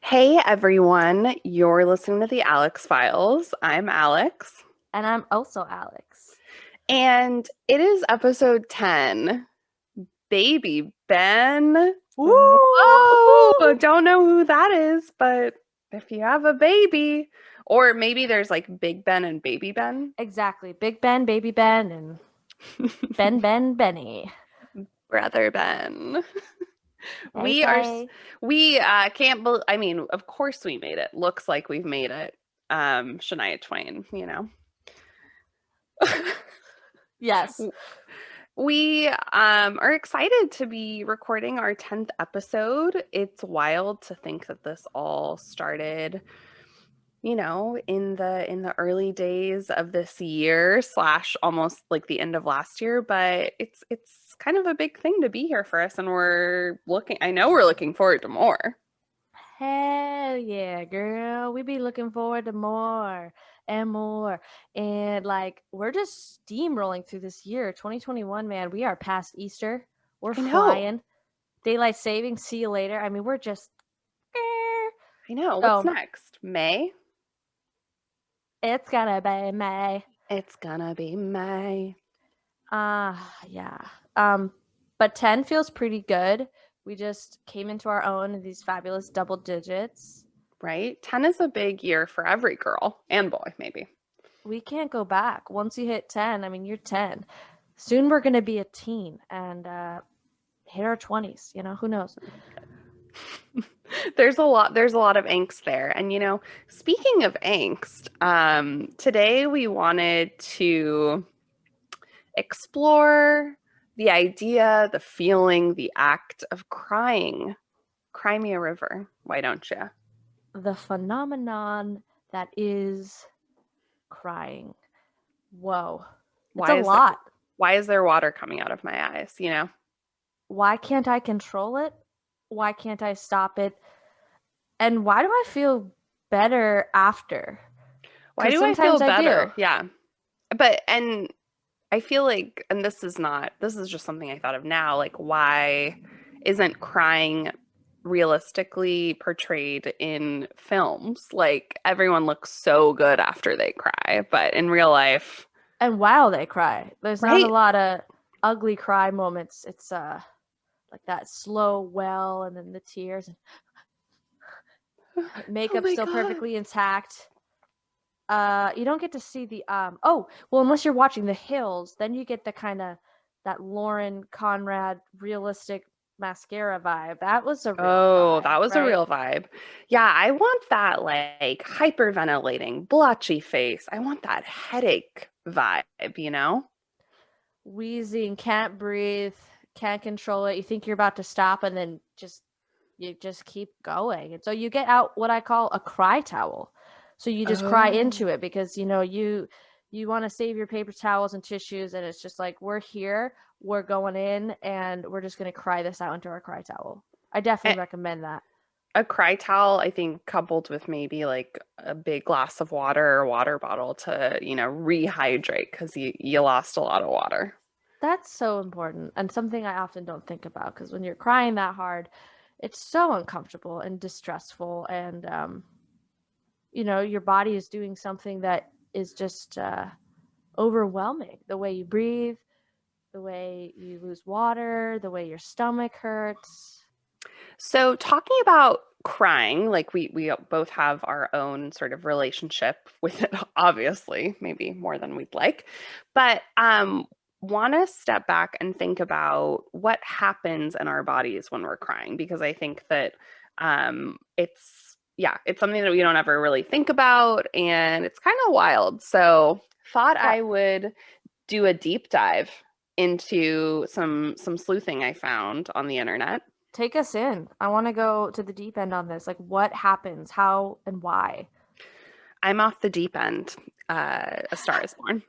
Hey everyone, you're listening to the Alex Files. I'm Alex. And I'm also Alex. And it is episode 10. Baby Ben. Woo! Whoa! Don't know who that is, but if you have a baby, or maybe there's like Big Ben and Baby Ben. Exactly. Big Ben, Baby Ben, and Ben, Benny. Brother Ben. Hey. We can't believe, I mean, of course we made it. Looks like we've made it. Shania Twain, you know. Yes. We are excited to be recording our 10th episode. It's wild to think that this all started, you know, in the early days of this year slash almost like the end of last year, but it's kind of a big thing to be here for us, and I know we're looking forward to more. Hell yeah, girl. We be looking forward to more and more. And like we're just steamrolling through this year. 2021, man. We are past Easter. We're I know. flying. Daylight saving, see you later. I mean, we're just I know. What's so next? May? it's gonna be May. It's gonna be May. Yeah. But 10 feels pretty good. We just came into our own in these fabulous double digits. Right? 10 is a big year for every girl and boy, maybe. We can't go back. Once you hit 10, I mean, you're 10. Soon we're going to be a teen and hit our 20s, you know, who knows? There's a lot of angst there. And you know, speaking of angst, today we wanted to explore the idea, the feeling, the act of crying. Cry me a river, why don't you? The phenomenon that is crying. Whoa. It's a lot. Why is there water coming out of my eyes, you know? Why can't I control it? Why can't I stop it? And why do I feel better after? Why Because do I feel sometimes I better? do. Yeah. And I feel like, and this is just something I thought of now, like why isn't crying realistically portrayed in films? Like everyone looks so good after they cry, but in real life, And while they cry, there's not a right? lot of ugly cry moments. It's like that slow well and then the tears and Oh makeup my still God. perfectly intact. You don't get to see the oh, well, unless you're watching The Hills, then you get the kind of that Lauren Conrad realistic mascara vibe. That was a real Oh, cry, that was a right? real vibe. Yeah, I want that like hyperventilating, blotchy face. I want that headache vibe, you know? Wheezing, can't breathe, can't control it. You think you're about to stop and then you just keep going. And so you get out what I call a cry towel. So you just cry Oh. into it because you want to save your paper towels and tissues, and it's just like we're here, we're going in, and we're just going to cry this out into our cry towel. I definitely recommend that. A cry towel, I think, coupled with maybe like a big glass of water or water bottle to, you know, rehydrate because you lost a lot of water. That's so important and something I often don't think about because when you're crying that hard, it's so uncomfortable and distressful, and your body is doing something that is just overwhelming. The way you breathe, the way you lose water, the way your stomach hurts. So talking about crying, like we both have our own sort of relationship with it, obviously, maybe more than we'd like. But want to step back and think about what happens in our bodies when we're crying, because I think that it's yeah, it's something that we don't ever really think about, and it's kind of wild. So thought What? I would do a deep dive into some sleuthing I found on the internet. Take us in. I want to go to the deep end on this. Like, what happens? How and why? I'm off the deep end. A Star is Born.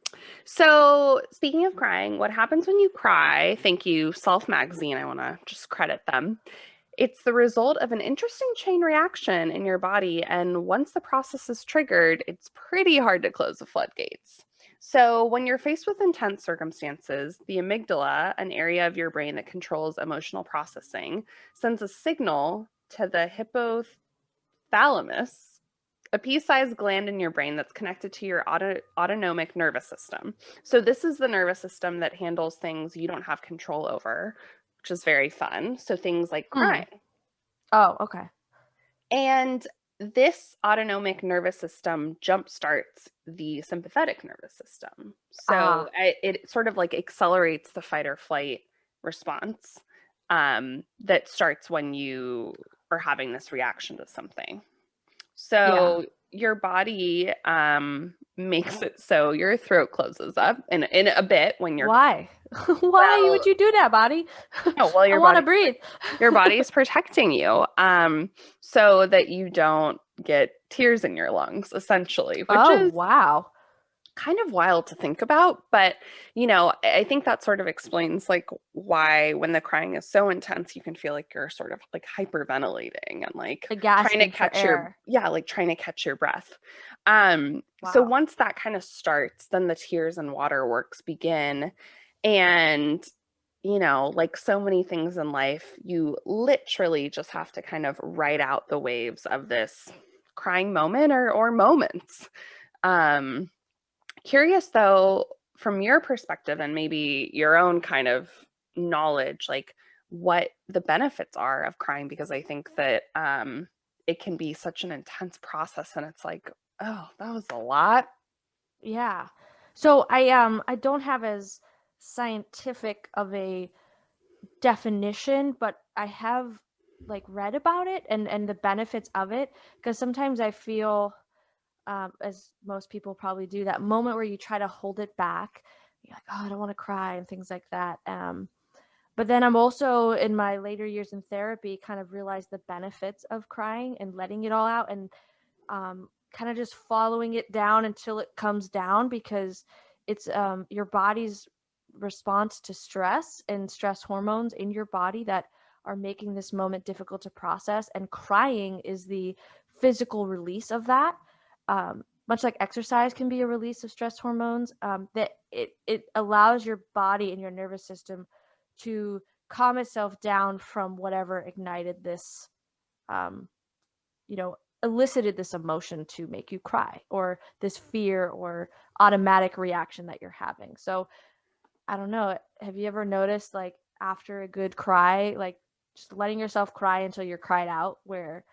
So, speaking of crying, what happens when you cry? Thank you, Self Magazine. I want to just credit them. It's the result of an interesting chain reaction in your body. And once the process is triggered, it's pretty hard to close the floodgates. So, when you're faced with intense circumstances, the amygdala, an area of your brain that controls emotional processing, sends a signal to the hypothalamus, a pea-sized gland in your brain that's connected to your autonomic nervous system. So this is the nervous system that handles things you don't have control over, which is very fun. So things like Hmm. crying. Oh, okay. And this autonomic nervous system jumpstarts the sympathetic nervous system. So Ah, it sort of like accelerates the fight or flight response that starts when you are having this reaction to something. yeah. So your body makes it so your throat closes up in a bit when you're Why? Why well, would you do that, body? no, well I want to breathe. your body's protecting you so that you don't get tears in your lungs essentially, which Oh, is wow. kind of wild to think about, but I think that sort of explains like why when the crying is so intense you can feel like you're sort of like hyperventilating and like trying to Gasping for catch your air. yeah, like trying to catch your breath. So Wow. once that kind of starts, then the tears and waterworks begin. And like so many things in life, you literally just have to kind of ride out the waves of this crying moment or moments. um Curious though, from your perspective and maybe your own kind of knowledge, like what the benefits are of crying, because I think that it can be such an intense process and it's like, oh, that was a lot. Yeah. So I don't have as scientific of a definition, but I have like read about it and the benefits of it because sometimes I feel as most people probably do, that moment where you try to hold it back. You're like, oh, I don't want to cry and things like that. But then I'm also in my later years in therapy kind of realized the benefits of crying and letting it all out and kind of just following it down until it comes down because it's your body's response to stress and stress hormones in your body that are making this moment difficult to process. And crying is the physical release of that. Much like exercise can be a release of stress hormones, that it allows your body and your nervous system to calm itself down from whatever ignited this um, elicited this emotion to make you cry or this fear or automatic reaction that you're having. So I don't know. Have you ever noticed like after a good cry, like just letting yourself cry until you're cried out where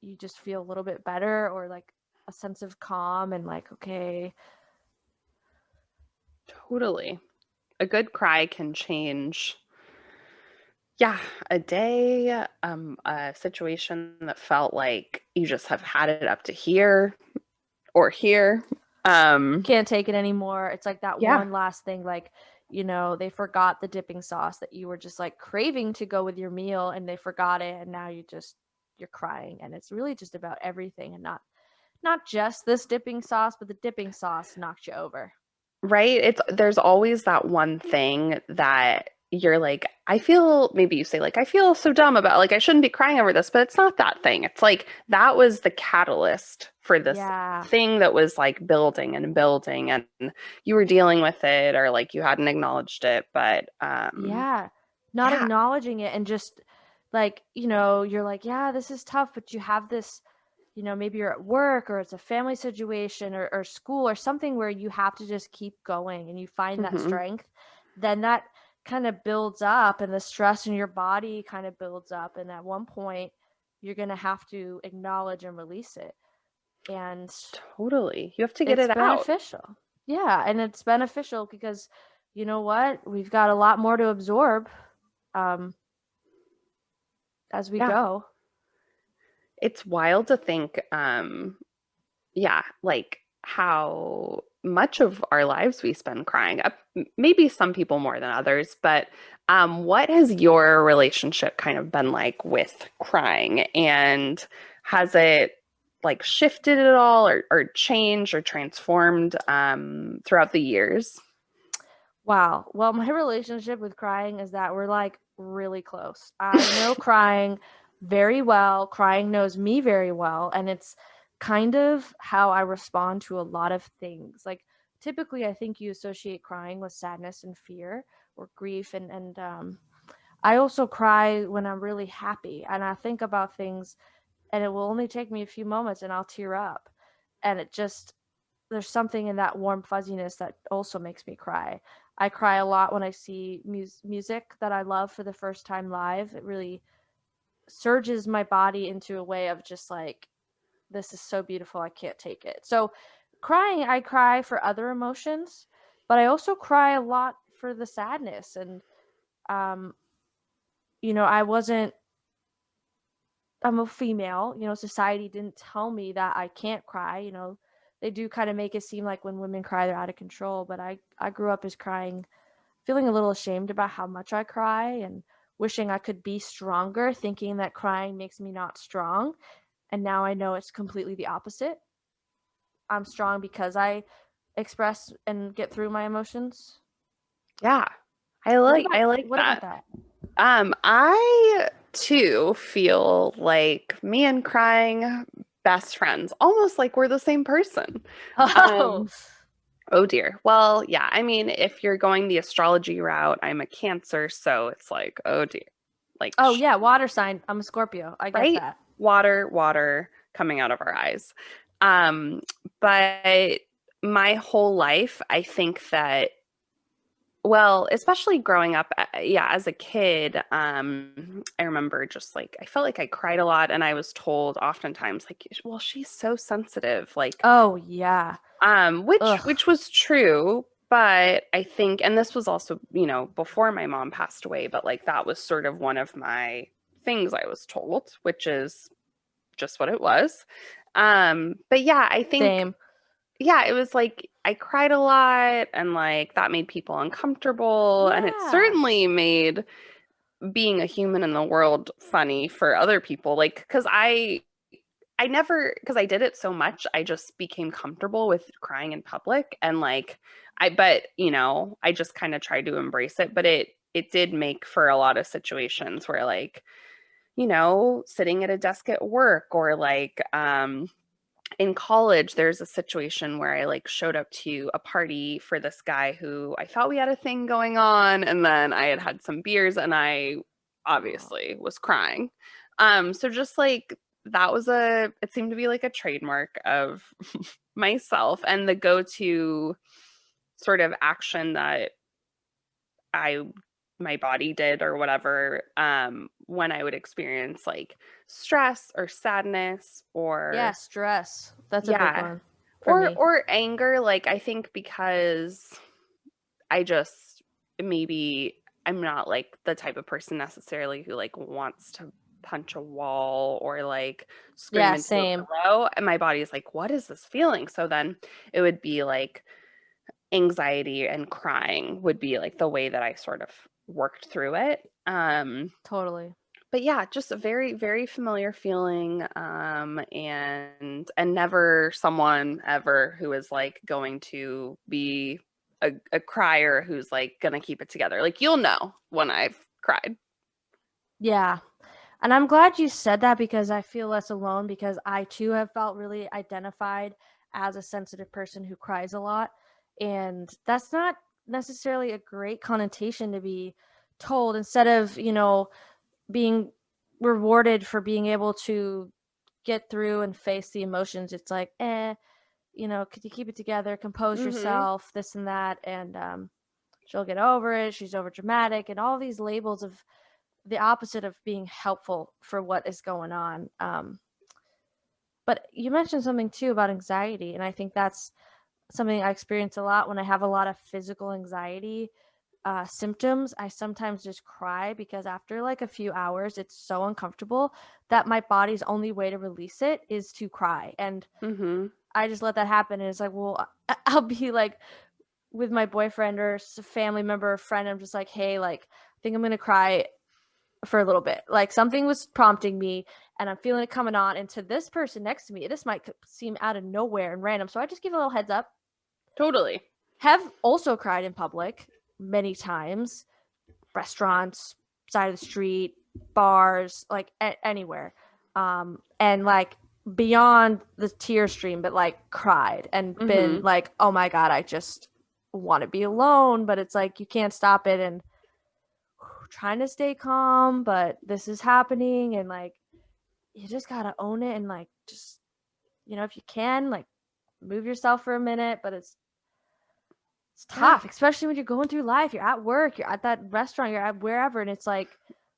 you just feel a little bit better or like a sense of calm and like, okay, Totally. A good cry can change, yeah, a day, a situation that felt like you just have had it up to here or here. Um, can't take it anymore. It's like that yeah, one last thing, like, they forgot the dipping sauce that you were just like craving to go with your meal and they forgot it and now you're crying and it's really just about everything and not just this dipping sauce, but the dipping sauce knocked you over. right? There's always that one thing that you're like, I feel, maybe you say like, I feel so dumb about, like I shouldn't be crying over this, but it's not that thing. It's like that was the catalyst for this Yeah. thing that was like building and building, and you were dealing with it or like you hadn't acknowledged it, but Yeah. Not yeah. acknowledging it and just like, you're like, yeah, this is tough, but you have this, maybe you're at work or it's a family situation or school or something where you have to just keep going and you find that Hmm. strength, then that kind of builds up and the stress in your body kind of builds up. And at one point, you're going to have to acknowledge and release it. And Totally. You have to get it's it out. beneficial. Yeah. And it's beneficial because you know what? We've got a lot more to absorb um, as we Yeah. go. It's wild to think, yeah, like how much of our lives we spend crying. Maybe some people more than others, but what has your relationship kind of been like with crying? And has it like shifted at all or changed or transformed throughout the years? Wow. Well, my relationship with crying is that we're like really close. I know crying very well. Crying knows me very well. And it's kind of how I respond to a lot of things. Like, typically, I think you associate crying with sadness and fear or grief. And I also cry when I'm really happy and I think about things, and it will only take me a few moments and I'll tear up. And it just, there's something in that warm fuzziness that also makes me cry. I cry a lot when I see music that I love for the first time live. It really surges my body into a way of just like, this is so beautiful, I can't take it. So, crying, I cry for other emotions, but I also cry a lot for the sadness. And, um, I wasn't, I'm a female, society didn't tell me that I can't cry. They do kind of make it seem like when women cry, they're out of control. But I grew up as crying, feeling a little ashamed about how much I cry and wishing I could be stronger, thinking that crying makes me not strong. And now I know it's completely the opposite. I'm strong because I express and get through my emotions. Yeah, I What like about I like what about that. that? I too feel like me and crying best friends, almost like we're the same person. Oh, Um, oh dear. Well, yeah, I mean, if you're going the astrology route, I'm a Cancer, so it's like, oh dear. Like, oh yeah, water sign. I'm a Scorpio. I get right? that. Water, water coming out of our eyes. Um, but my whole life, I think that well, especially growing up, yeah, as a kid, I remember just like I felt like I cried a lot, and I was told oftentimes like, "Well, she's so sensitive," like, Oh yeah. which Ugh. was true, but I think, and this was also, before my mom passed away, but like that was sort of one of my things I was told, which is just what it was. But yeah, I think Same. yeah, it was like I cried a lot and like that made people uncomfortable and it Yeah. certainly made being a human in the world funny for other people like cuz I never cuz I did it so much I just became comfortable with crying in public and like I just kind of tried to embrace it but it did make for a lot of situations where like sitting at a desk at work or like in college, there's a situation where I like showed up to a party for this guy who I thought we had a thing going on, and then I had some beers, and I Aw. obviously was crying. So just like that was it seemed to be like a trademark of myself, and the go-to sort of action that I my body did or whatever when I would experience like stress or sadness Yeah, or stress. That's a big yeah one for me. or anger, like, I think because I just maybe I'm not, like, the type of person necessarily who, like, wants to punch a wall or, like, scream Yeah, into a same. pillow, and my body is like, "What is this feeling?" So then it would be, like, anxiety and crying would be, like, the way that I sort of worked through it, Totally. but yeah, just a very, very familiar feeling, and never someone ever who is like going to be a crier who's like gonna keep it together. Like you'll know when I've cried. Yeah. And I'm glad you said that because I feel less alone because I too have felt really identified as a sensitive person who cries a lot. And that's not necessarily a great connotation to be told instead of, being rewarded for being able to get through and face the emotions. It's like, could you keep it together, compose Mhm. yourself, this and that. And she'll get over it. She's over dramatic and all these labels of the opposite of being helpful for what is going on. But you mentioned something too about anxiety, and I think that's something I experience a lot when I have a lot of physical anxiety. symptoms, I sometimes just cry because after like a few hours, it's so uncomfortable that my body's only way to release it is to cry. And Mhm. I just let that happen. And it's like, well, I'll be like with my boyfriend or a family member or friend. I'm just like, hey, like, I think I'm going to cry for a little bit. Like something was prompting me and I'm feeling it coming on. And to this person next to me, this might seem out of nowhere and random. So I just give a little heads up. Totally. Have also cried in public many times, restaurants, side of the street, bars, like anywhere. And like beyond the tear stream, but like cried and been Mhm. like, oh my God, I just want to be alone. But it's like you can't stop it. And trying to stay calm, but this is happening. And like, you just got to own it and like, just, if you can, like, move yourself for a minute. But it's Yeah. tough, especially when you're going through life. You're at work, you're at that restaurant, you're at wherever, and it's like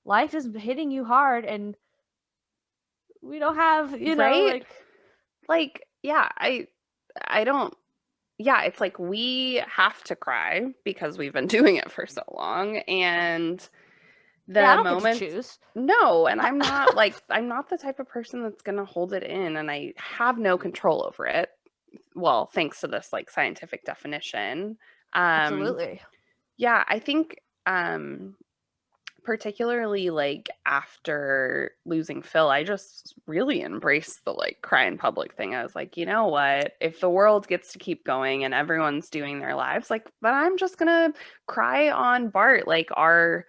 life is hitting you hard, and we don't have, Right? like Like, yeah, I don't yeah, it's like we have to cry because we've been doing it for so long, and yeah, I the don't get to moments choose. no, and I'm not the type of person that's going to hold it in, and I have no control over it. Well, thanks to this like scientific definition. Um Absolutely. yeah, I think particularly like after losing Phil, I just really embraced the like cry in public thing. I was like, you know what? If the world gets to keep going and everyone's doing their lives, like, then I'm just gonna cry on Bart, like our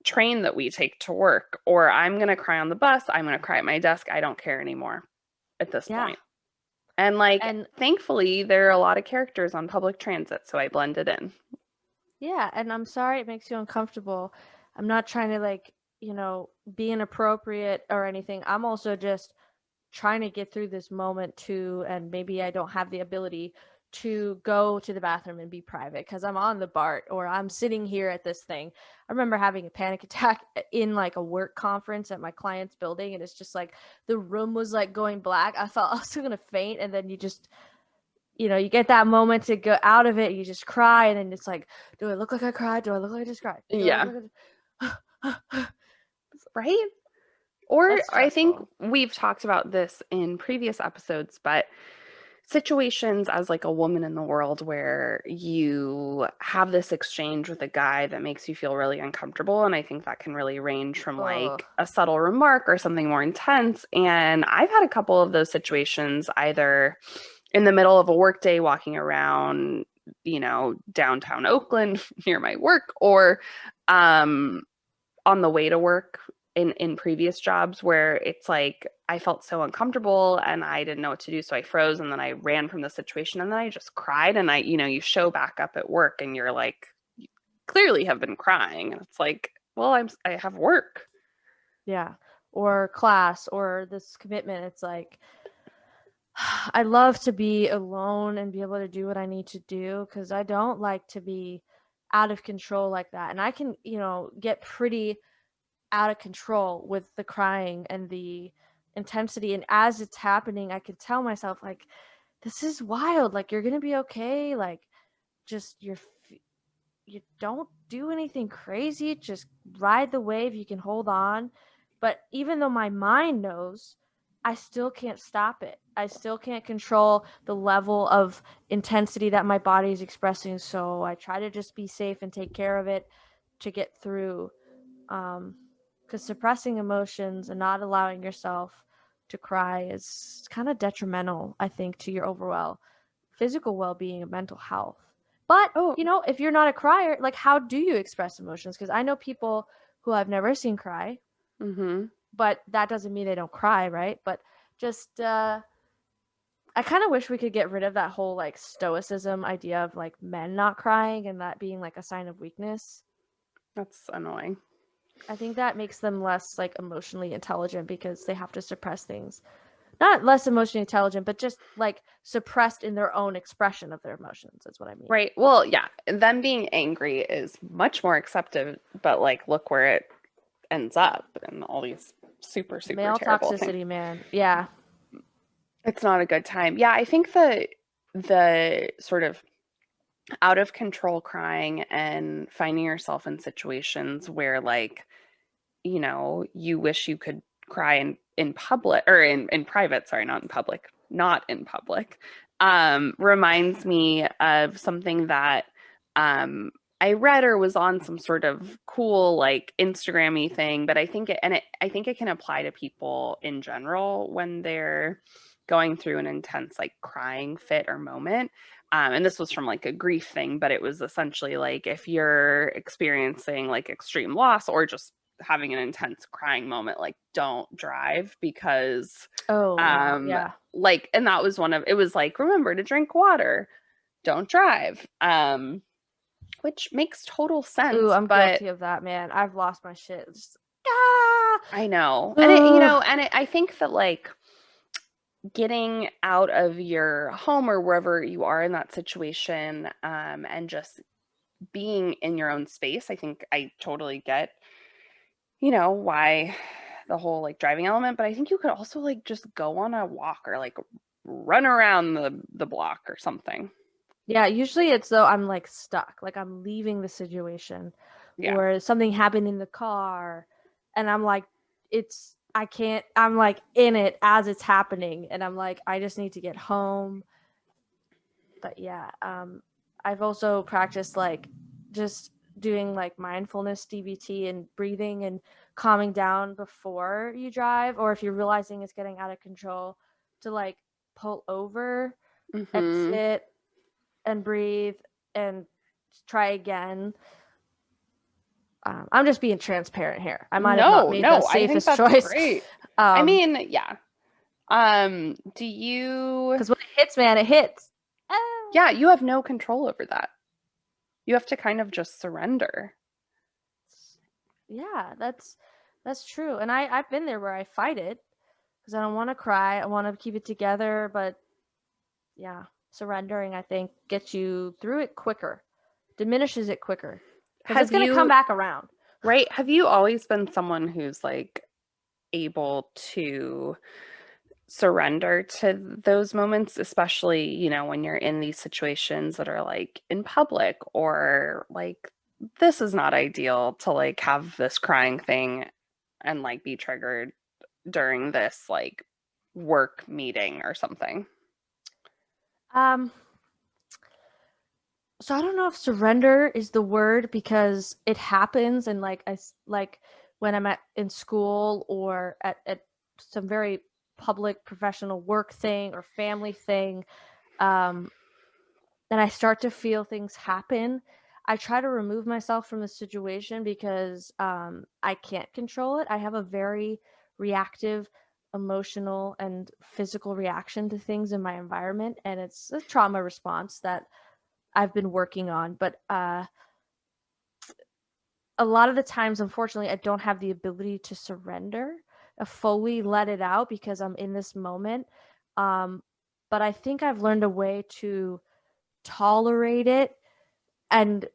train that we take to work, or I'm gonna cry on the bus, I'm gonna cry at my desk. I don't care anymore at this Yeah. point. And like, And thankfully, there are a lot of characters on public transit, so I blended in. yeah, and I'm sorry it makes you uncomfortable. I'm not trying to like, be inappropriate or anything. I'm also just trying to get through this moment too, and maybe I don't have the ability to go to the bathroom and be private because I'm on the BART or I'm sitting here at this thing. I remember having a panic attack in like a work conference at my client's building, and it's just like the room was like going black. I thought I was gonna faint, and then you just you get that moment to go out of it. You just cry, and then it's like, do I look like I cried? Do I look like I just cried? Do I look Yeah, like I right? Or That's I think stressful. we've talked about this in previous episodes, but situations as like a woman in the world where you have this exchange with a guy that makes you feel really uncomfortable. And I think that can really range from Ugh. like a subtle remark or something more intense. And I've had a couple of those situations either in the middle of a workday walking around, downtown Oakland near my work, or um on the way to work in previous jobs where it's like I felt so uncomfortable and I didn't know what to do, so I froze and then I ran from the situation and then I just cried. And you show back up at work and you're like, you clearly have been crying, and it's like, well, I have work. Yeah. Or class or this commitment. It's like I love to be alone and be able to do what I need to do because I don't like to be out of control like that. And I can, get pretty out of control with the crying and the intensity. And as it's happening, I can tell myself, like, this is wild. Like, you're going to be okay. Like, just you don't do anything crazy. Just ride the wave. You can hold on. But even though my mind knows, I still can't stop it. I still can't control the level of intensity that my body is expressing. So I try to just be safe and take care of it to get through. Because suppressing emotions and not allowing yourself to cry is kind of detrimental, I think, to your overall physical well-being and mental health. But Oh, if you're not a crier, like, how do you express emotions? Because I know people who I've never seen cry, mm-hmm. but that doesn't mean they don't cry, right? But just I kind of wish we could get rid of that whole like stoicism idea of like men not crying and that being like a sign of weakness. That's annoying. I think that makes them less like emotionally intelligent because they have to suppress things. Not less emotionally intelligent, but just like suppressed in their own expression of their emotions. That's what I mean. Right. Well, yeah, them being angry is much more accepted, but like look where it ends up and all these super Male terrible things. toxicity, man. Yeah. It's not a good time. Yeah, I think the sort of out of control crying and finding yourself in situations where like, you wish you could cry in public or in private, sorry, not in public, not in public, reminds me of something that I read or was on some sort of cool like Instagram-y thing, but I think it can apply to people in general when they're going through an intense like crying fit or moment. And this was from like a grief thing, but it was essentially like if you're experiencing like extreme loss or just having an intense crying moment, like don't drive because Oh, wow. Yeah. like, and that was it was like, remember to drink water, don't drive. Which makes total Ooh, sense, I'm but guilty of that, man. I've lost my shit. It's just, ah! I know. And Ugh. I think that like getting out of your home or wherever you are in that situation, and just being in your own space, I think I totally get, why the whole like driving element, but I think you could also like just go on a walk or like run around the block or something. Yeah, usually it's though I'm like stuck, like I'm leaving the situation Yeah. or something happened in the car and I'm like I can't I'm like in it as it's happening and I'm like I just need to get home. But yeah, I've also practiced like just doing like mindfulness DBT and breathing and calming down before you drive or if you're realizing it's getting out of control to like pull over and Mhm. sit and breathe and try again. I'm just being transparent here. I might have not No, made the no, I think safest that's choice. great. I um, mean, yeah. Do you because when it hits, man, it hits. yeah, Ah. you have no control over that. You have to kind of just surrender. Yeah, that's true. And I've been there where I fight it because I don't want to cry. I want to keep it together, but yeah, surrendering I think gets you through it quicker, diminishes it quicker because it's Have gonna come you back around. right? Have you always been someone who's like able to surrender to those moments, especially, when you're in these situations that are like in public or like this is not ideal to like have this crying thing and like be triggered during this like work meeting or something. Um, so I don't know if surrender is the word because it happens and like like when I'm in school or at some very public professional work thing or family thing, um, and I start to feel things happen. I try to remove myself from the situation because I can't control it. I have a very reactive emotional and physical reaction to things in my environment and it's a trauma response that I've been working on, but a lot of the times, unfortunately, I don't have the ability to surrender, fully let it out because I'm in this moment. Um, but I think I've learned a way to tolerate it and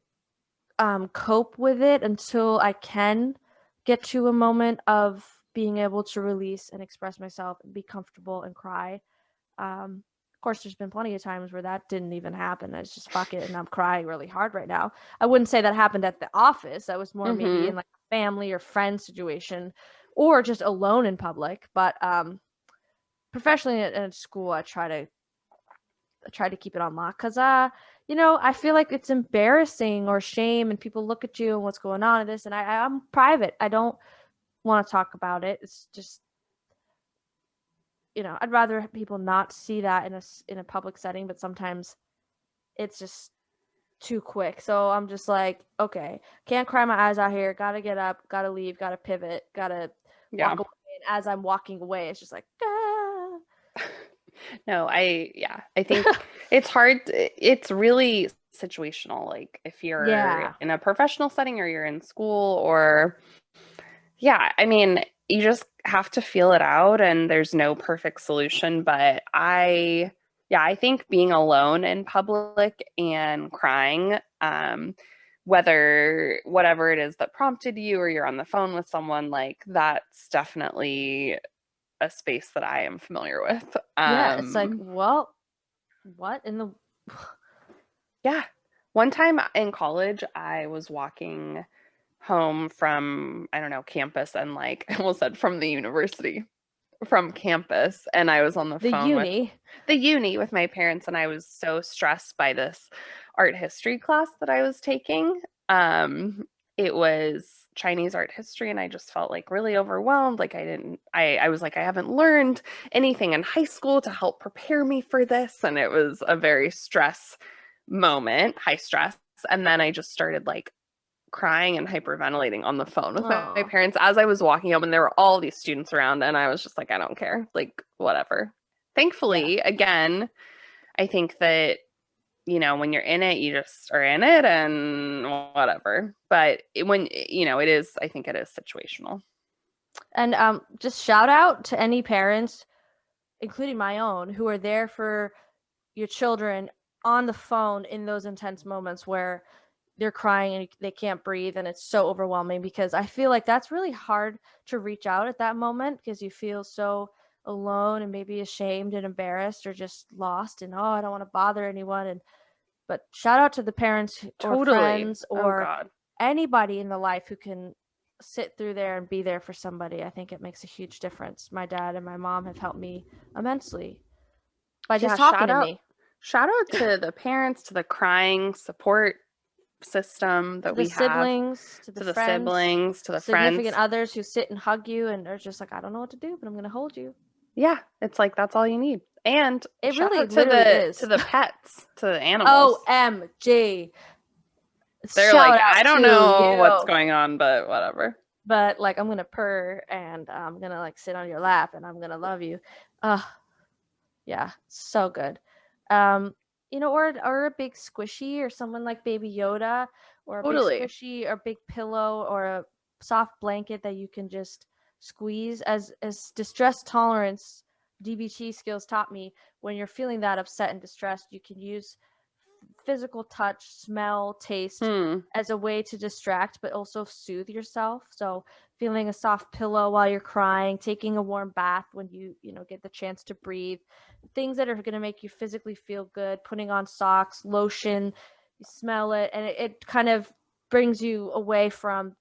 cope with it until I can get to a moment of being able to release and express myself and be comfortable and cry. Of course, there's been plenty of times where that didn't even happen. It's just fuck it, and I'm crying really hard right now. I wouldn't say that happened at the office. That was more maybe Mhm. in like a family or friend situation, or just alone in public. But professionally at school, I try to keep it on lock because I feel like it's embarrassing or shame, and people look at you and what's going on in this, and I'm private. I don't want to talk about it. It's just I'd rather people not see that in a public setting, but sometimes it's just too quick. So I'm just like, okay, can't cry my eyes out here. Gotta get up, gotta leave, gotta pivot, gotta Yeah. walk away. And as I'm walking away, it's just like, ah. No, yeah, I think it's hard. It's really situational. Like if you're Yeah. in a professional setting or you're in school or yeah, I mean, you just have to feel it out and there's no perfect solution, but yeah, I think being alone in public and crying, whatever it is that prompted you or you're on the phone with someone, like that's definitely a space that I am familiar with. Yeah. It's like, well, what in the Yeah. One time in college, I was walking home from, I don't know, campus and like I almost said from the university, from campus, and I was on the The phone with uni. the uni with my parents, and I was so stressed by this art history class that I was taking. It was Chinese art history, and I just felt like really overwhelmed. Like I was like, I haven't learned anything in high school to help prepare me for this. And it was a very high stress. And then I just started like crying and hyperventilating on the phone with my Oh, parents as I was walking home, and there were all these students around, and I was just like, I don't care, like whatever. yeah. Thankfully, again, I think that when you're in it, you just are in it and whatever. But when it is, I think it is situational. And just shout out to any parents, including my own, who are there for your children on the phone in those intense moments where they're crying and they can't breathe and it's so overwhelming, because I feel like that's really hard to reach out at that moment because you feel so alone and maybe ashamed and embarrassed or just lost and, oh, I don't want to bother anyone. And but shout out to the parents or Totally. friends Oh or God. anybody in the life who can sit through there and be there for somebody. I think it makes a huge difference. My dad and my mom have helped me immensely by just Yeah, talking to me. shout out to the parents, to the crying support system To that the we have, siblings, to the to the friends, siblings, to the significant friends. others who sit and hug you and are just like, I don't know what to do, but I'm going to hold you. Yeah, it's like that's all you need. And It shout really, out to literally the is. pets, to the animals. OMG. They're like, Shout I out don't to know what's you. going on, but whatever. But like, I'm going to purr and I'm going to like sit on your lap and I'm going to love you. Uh, yeah, so good. Um, or a big squishy or someone like Baby Yoda, or a big Totally. squishy or big pillow or a soft blanket that you can just squeeze. As distress tolerance DBT skills taught me, when you're feeling that upset and distressed, you can use physical touch, smell, taste Hmm. as a way to distract but also soothe yourself. So feeling a soft pillow while you're crying, taking a warm bath when you get the chance to breathe, things that are going to make you physically feel good, putting on socks, lotion, you smell it, and it kind of brings you away from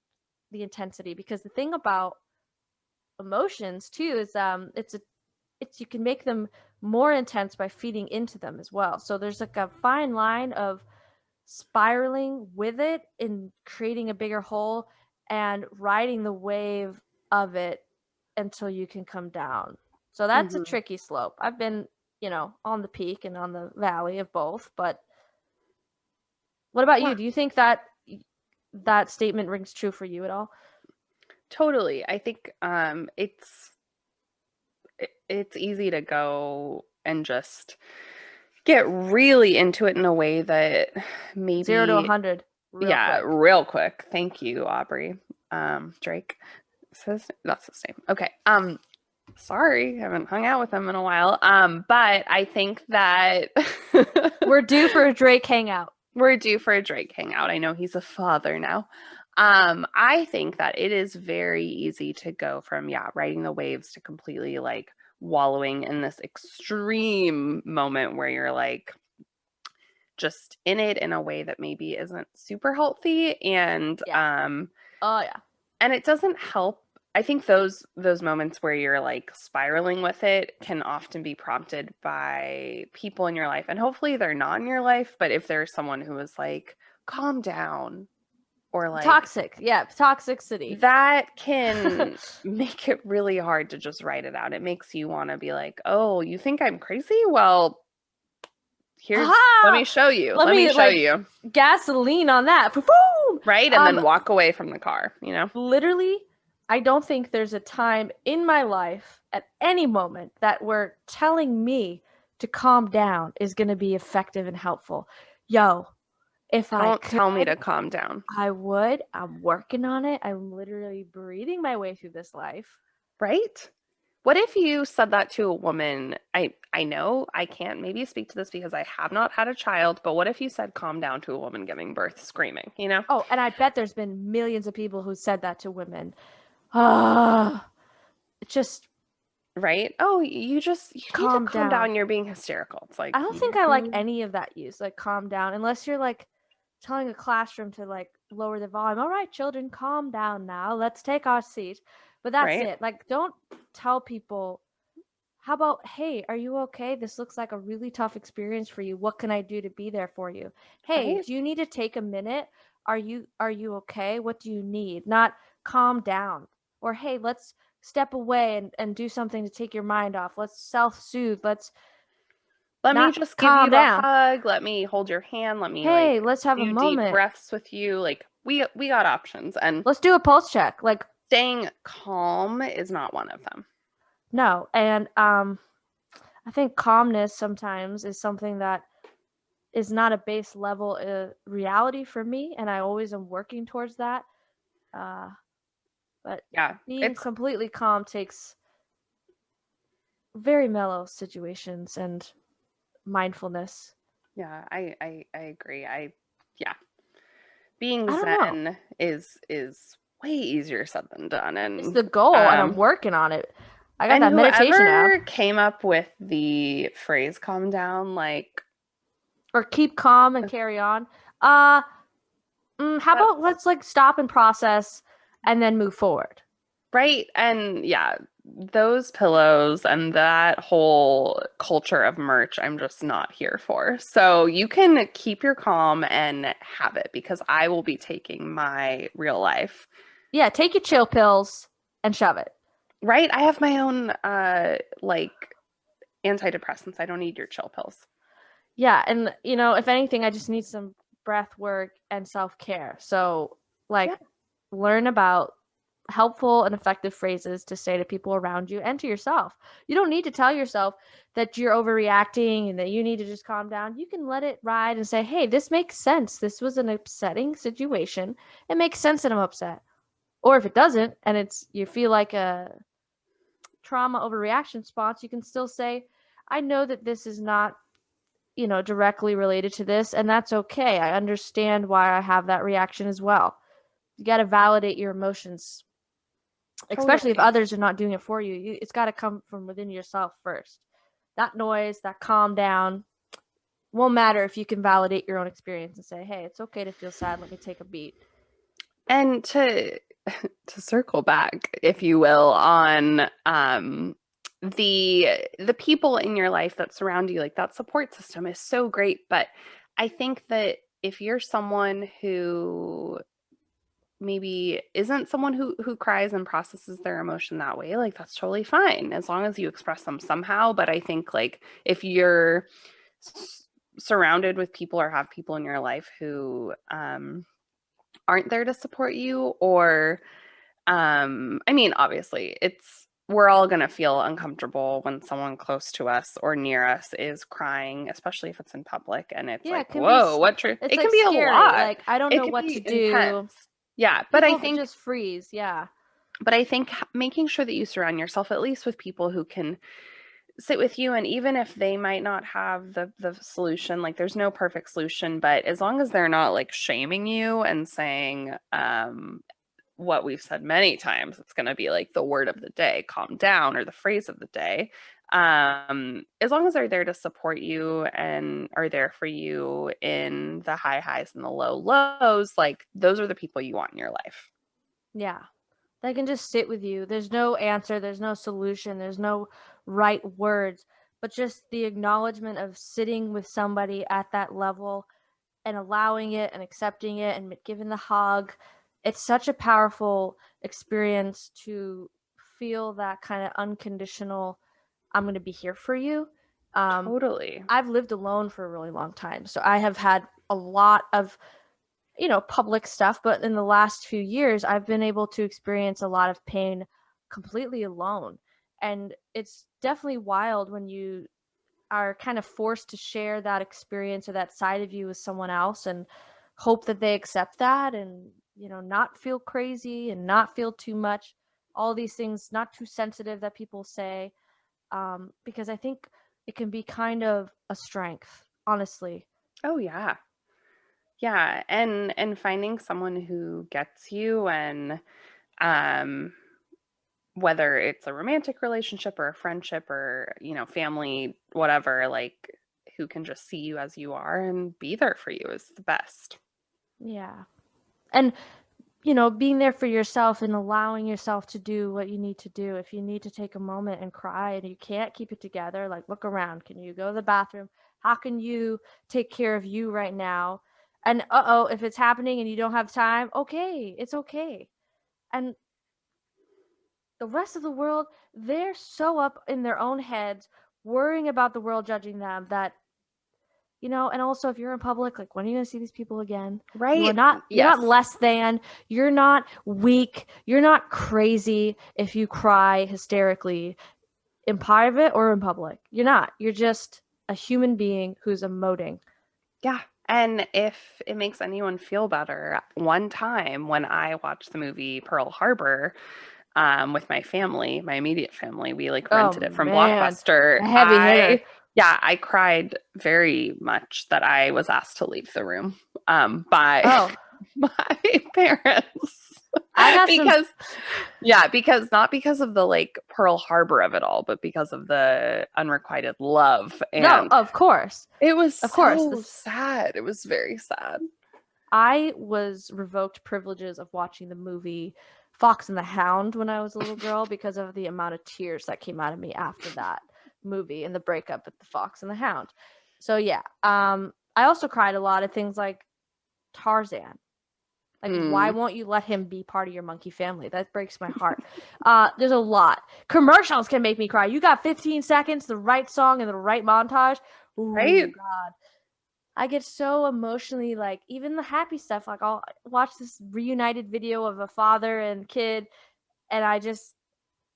the intensity. Because the thing about emotions too is it's you can make them more intense by feeding into them as well. So there's like a fine line of spiraling with it and creating a bigger hole and riding the wave of it until you can come down. So that's a Mm-hmm. tricky slope. I've been, on the peak and on the valley of both, but what about Wow. you? Do you think that statement rings true for you at all? Totally. I think it's easy to go and just get really into it in a way that 0 to maybe, 100 real yeah, quick. real quick. Thank you, Aubrey. Drake says that's his name. Okay. Sorry, haven't hung out with him in a while. But I think that We're due for a Drake hangout. we're due for a Drake hangout. I know he's a father now. I think that it is very easy to go from, yeah, riding the waves to completely like wallowing in this extreme moment where you're like just in it in a way that maybe isn't super healthy. Yeah. Oh yeah. And it doesn't help. I think those moments where you're like spiraling with it can often be prompted by people in your life, and hopefully they're not in your life, but if there's someone who is like, calm down, or like Toxic. Yeah, toxicity. that can make it really hard to just write it out. It makes you want to be like, oh, you think I'm crazy? Well, let Aha! me show you. Let Let me me show like you. gasoline on that. Boom! Right? And then walk away from the car. Literally, I don't think there's a time in my life at any moment that where telling me to calm down is going to be effective and helpful. Yo, if I Don't tell me could, to calm down. I would. I'm working on it. I'm literally breathing my way through this life. Right? What if you said that to a woman? I know I can't maybe speak to this because I have not had a child, but what if you said calm down to a woman giving birth screaming? Oh, and I bet there's been millions of people who said that to women. Ah, just Right? Oh, you need to calm calm down. down. You're being hysterical. It's like, I don't think I like any of that use, like calm down, unless you're like telling a classroom to like lower the volume. All right, children, calm down now. Let's take our seat. But that's Right? it. Like, don't tell people, how about, hey, are you okay? This looks like a really tough experience for you. What can I do to be there for you? Hey, Right? do you need to take a minute? Are you okay? What do you need? Not calm down. Or hey, let's step away and do something to take your mind off. Let's self-soothe. Let's Let me not just give calm you a down. hug. Let me hold your hand. Let me Hey, like let's have a do deep moment. breaths with you. Like we got options, and Let's do a pulse check. Like, staying calm is not one of them. no. And I think calmness sometimes is something that is not a base level reality for me, and I always am working towards that. Uh, but Yeah, being it's completely calm takes very mellow situations and mindfulness. yeah, I agree. Yeah, being I don't know. zen is way easier said than done. It's the goal, and I'm working on it. I got And that meditation app. whoever came up with the phrase calm down, like Or keep calm and carry on. Uh, how that, about let's like stop and process and then move forward? right? And yeah, those pillows and that whole culture of merch, I'm just not here for. So you can keep your calm and have it because I will be taking my real life. Yeah, take your chill pills and shove it. Right? I have my own like antidepressants. I don't need your chill pills. Yeah, and if anything, I just need some breath work and self-care. So, Yeah, like, learn about helpful and effective phrases to say to people around you and to yourself. You don't need to tell yourself that you're overreacting and that you need to just calm down. You can let it ride and say, "Hey, this makes sense. This was an upsetting situation. It makes sense that I'm upset." Or if it doesn't and it's you feel like a trauma overreaction response, you can still say, "I know that this is not directly related to this, and that's okay. I understand why I have that reaction as well." You got to validate your emotions, especially if totally. others are not doing it for you. It's got to come from within yourself first. That noise, that calm down, won't matter if you can validate your own experience and say, hey, it's okay to feel sad. Let me take a beat. And to circle back, if you will, on the people in your life that surround you, like that support system is so great. But I think that if you're someone who maybe isn't someone who cries and processes their emotion that way, like that's totally fine as long as you express them somehow. But I think like if you're surrounded with people or have people in your life who aren't there to support you, or I mean, obviously, we're all going to feel uncomfortable when someone close to us or near us is crying, especially if it's in public and it's Yeah, like, it can be, whoa, it's it like can be a scary. lot. Like, I don't It know can what to be intense. do. Yeah, People could just freeze. Yeah. but I think making sure that you surround yourself at least with people who can sit with you, and even if they might not have the solution, like there's no perfect solution, but as long as they're not like shaming you and saying what we've said many times, it's going to be like the word of the day, calm down, or the phrase of the day. As long as they're there to support you and are there for you in the high highs and the low lows, like those are the people you want in your life. Yeah. They can just sit with you. There's no answer, there's no solution, there's no right words, but just the acknowledgement of sitting with somebody at that level and allowing it and accepting it and giving the hug. It's such a powerful experience to feel that kind of unconditional, I'm going to be here for you. Um, Totally. I've lived alone for a really long time, so I have had a lot of public stuff, but in the last few years, I've been able to experience a lot of pain completely alone. And it's definitely wild when you are kind of forced to share that experience or that side of you with someone else and hope that they accept that and, not feel crazy and not feel too much. All these things, not too sensitive that people say, because I think it can be kind of a strength, honestly. Oh yeah. Yeah, and finding someone who gets you, and um whether it's a romantic relationship or a friendship or, family, whatever, like who can just see you as you are and be there for you is the best. Yeah. And you know, being there for yourself and allowing yourself to do what you need to do. If you need to take a moment and cry and you can't keep it together, like look around. Can you go to the bathroom? How can you take care of you right now? And if it's happening and you don't have time, okay, it's okay. And the rest of the world, they're so up in their own heads, worrying about the world judging them that and also if you're in public, like when are you gonna see these people again? Right? You're Yes. not less than, you're not weak, you're not crazy if you cry hysterically in private or in public. You're not. You're just a human being who's emoting. Yeah. And if it makes anyone feel better, one time when I watched the movie Pearl Harbor, with my family, my immediate family, we like Oh rented it from man, Blockbuster. a heavy hitter. I cried very much that I was asked to leave the room, by Oh, my parents. I got some. because because not because of the like Pearl Harbor of it all, but because of the unrequited love. No, And of course, it was of course. so sad. It was very sad. I was revoked privileges of watching the movie Fox and the Hound when I was a little girl because of the amount of tears that came out of me after that movie and the breakup with the Fox and the Hound. So yeah, I also cried a lot of things like Tarzan. Like, why Mm. won't you let him be part of your monkey family? That breaks my heart. There's a lot. Commercials can make me cry. You got 15 seconds, the right song, and the right montage. Right? Ooh, God. I get so emotionally, like, even the happy stuff. Like, I'll watch this reunited video of a father and kid, and I just,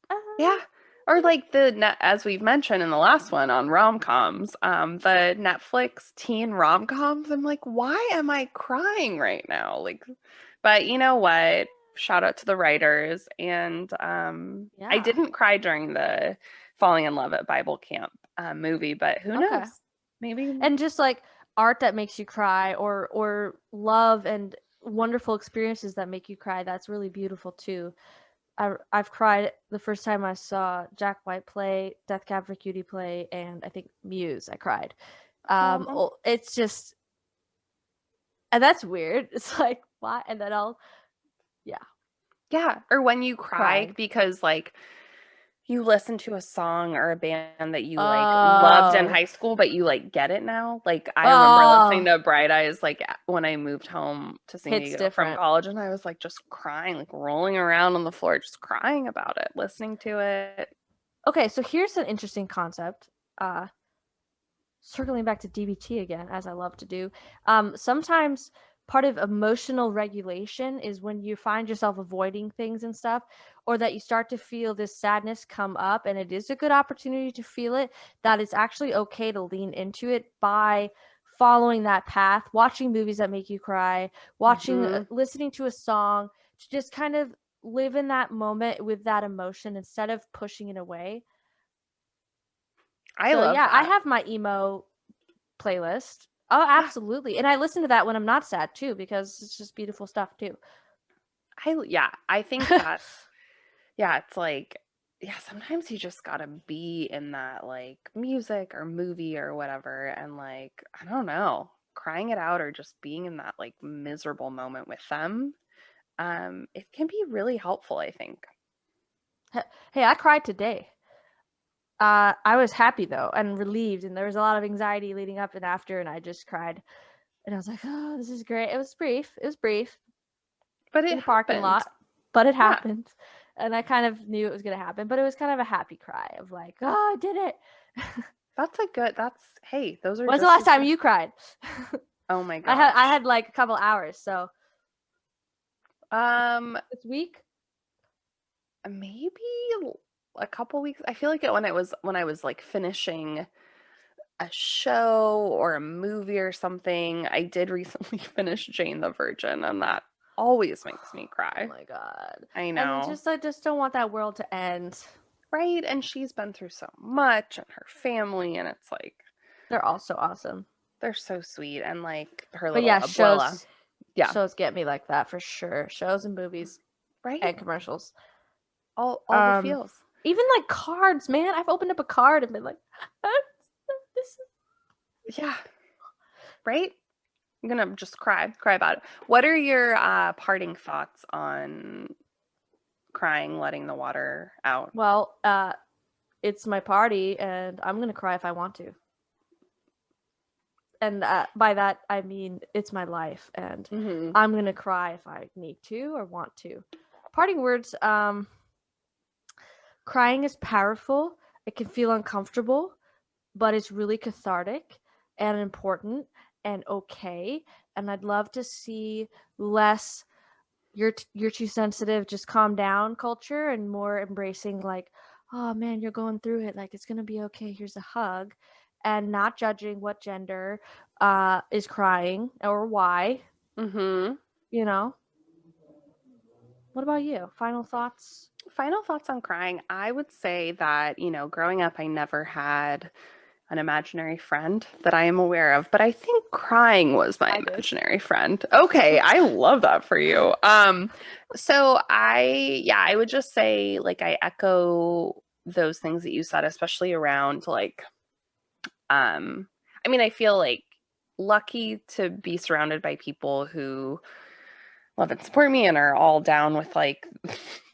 uh, Yeah. Or like as we've mentioned in the last one on rom-coms, the Netflix teen rom-coms. I'm like, why am I crying right now? Like, but you know what? Shout out to the writers. And I yeah, didn't cry during the Falling in Love at Bible Camp movie, but who okay. knows? Maybe. And just like art that makes you cry, or love and wonderful experiences that make you cry, that's really beautiful too. I've cried the first time I saw Jack White play, Death Cab for Cutie play, and I think Muse. I cried. Oh, It's just, and that's weird. It's like why? And then yeah, yeah. Or when you cry crying. because like you listen to a song or a band that you, like, loved in Oh, high school, but you, like, get it now. Like, I remember listening oh, to Bright Eyes, like, when I moved home to San hits Diego from different. college, and I was, like, just crying, like, rolling around on the floor, just crying about it, listening to it. Okay, so here's an interesting concept. Uh, Circling back to DBT again, as I love to do, sometimes part of emotional regulation is when you find yourself avoiding things and stuff, or that you start to feel this sadness come up, and it is a good opportunity to feel it, that it's actually okay to lean into it by following that path, watching movies that make you cry, Mhm. listening to a song, to just kind of live in that moment with that emotion instead of pushing it away. I So love yeah, I that. have my emo playlist. Oh, Yeah. absolutely. And I listen to that when I'm not sad too because it's just beautiful stuff too. I think that's yeah, it's like yeah, sometimes you just gotta be in that, like, music or movie or whatever, and, like, I don't know, crying it out or just being in that, like, miserable moment with them. It can be really helpful, I think. Hey, I cried today. I was happy though and relieved, and there was a lot of anxiety leading up and after, and I just cried. And I was like, "Oh, this is great." It was brief. It was brief But in it the parking happened. lot, but it Yeah, happened. And I kind of knew it was going to happen, but it was kind of a happy cry of like, "Oh, I did it." hey, those are When's the just last as time good. you cried? Oh my I gosh. had like a couple hours, so Um, this week. maybe a couple weeks. I feel like when I was like finishing a show or a movie or something. I did recently finish Jane the Virgin, and that always makes me Oh cry. my god. I And know. I just don't want that world to end. Right? And she's been through so much and her family, and it's like They're all so awesome. they're so sweet and like her But little yeah, abuela. Yeah. shows get me like that for sure. Shows and movies Right? and commercials. All the feels. Even like cards, man. I've opened up a card and been like, this is Yeah. Right? I'm gonna just cry about it. What are your parting thoughts on crying, letting the water out? Well, it's my party, and I'm gonna cry if I want to. And by that I mean it's my life, and I'm gonna cry if I need to or want to. Parting words. Crying is powerful. It can feel uncomfortable, but it's really cathartic and important and okay. And I'd love to see less you're too sensitive, just calm down culture, and more embracing like, oh man, you're going through it, like it's gonna be okay, here's a hug, and not judging what gender is crying or why. You know. What about you? Final thoughts? Final thoughts on crying. I would say that, growing up, I never had an imaginary friend that I am aware of, but I think crying was my imaginary friend. Okay, I love that for you. So I would just say, like, I echo those things that you said, especially around like, I feel like lucky to be surrounded by people who love and support me and are all down with like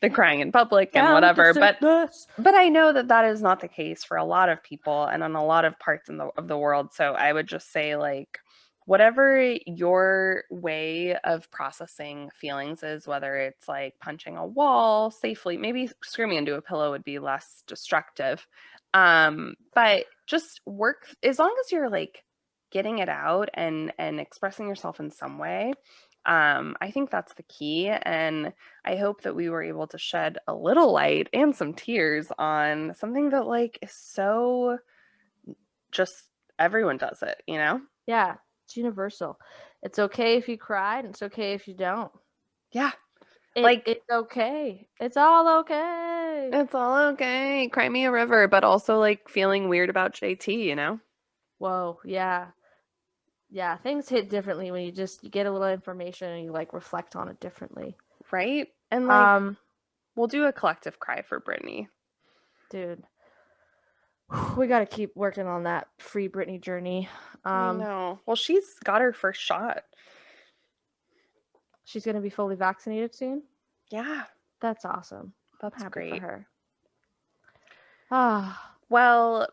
the crying in public and whatever. But I know that is not the case for a lot of people and on a lot of parts of the world. So I would just say, like, whatever your way of processing feelings is, whether it's like punching a wall safely, maybe screaming into a pillow would be less destructive. But just work as long as you're like getting it out and expressing yourself in some way. I think that's the key, and I hope that we were able to shed a little light and some tears on something that like is so just everyone does it, Yeah, it's universal. It's okay if you cry, and it's okay if you don't. Yeah. It's okay. It's all okay. It's all okay. Cry me a river, but also like feeling weird about JT, Whoa, yeah. Yeah, things hit differently when you get a little information and you like reflect on it differently. Right? And like we'll do a collective cry for Brittany. Dude. We got to keep working on that free Britney journey. I know. Well, she's got her first shot. She's going to be fully vaccinated soon? Yeah. That's awesome. That's great. For her. Ah. Well,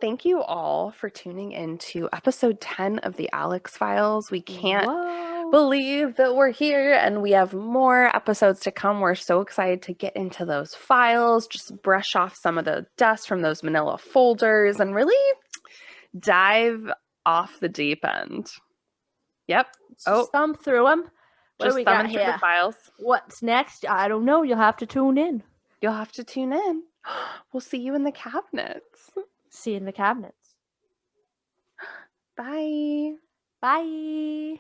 thank you all for tuning in to episode 10 of the Alex Files. We can't believe that we're here and we have more episodes to come. We're so excited to get into those files, just brush off some of the dust from those manila folders and really dive off the deep end. Yep. Just thumb through them. What just do we got through here? The files. What's next? I don't know. You'll have to tune in. You'll have to tune in. We'll see you in the cabinets. See you in the cabinets. Bye. Bye.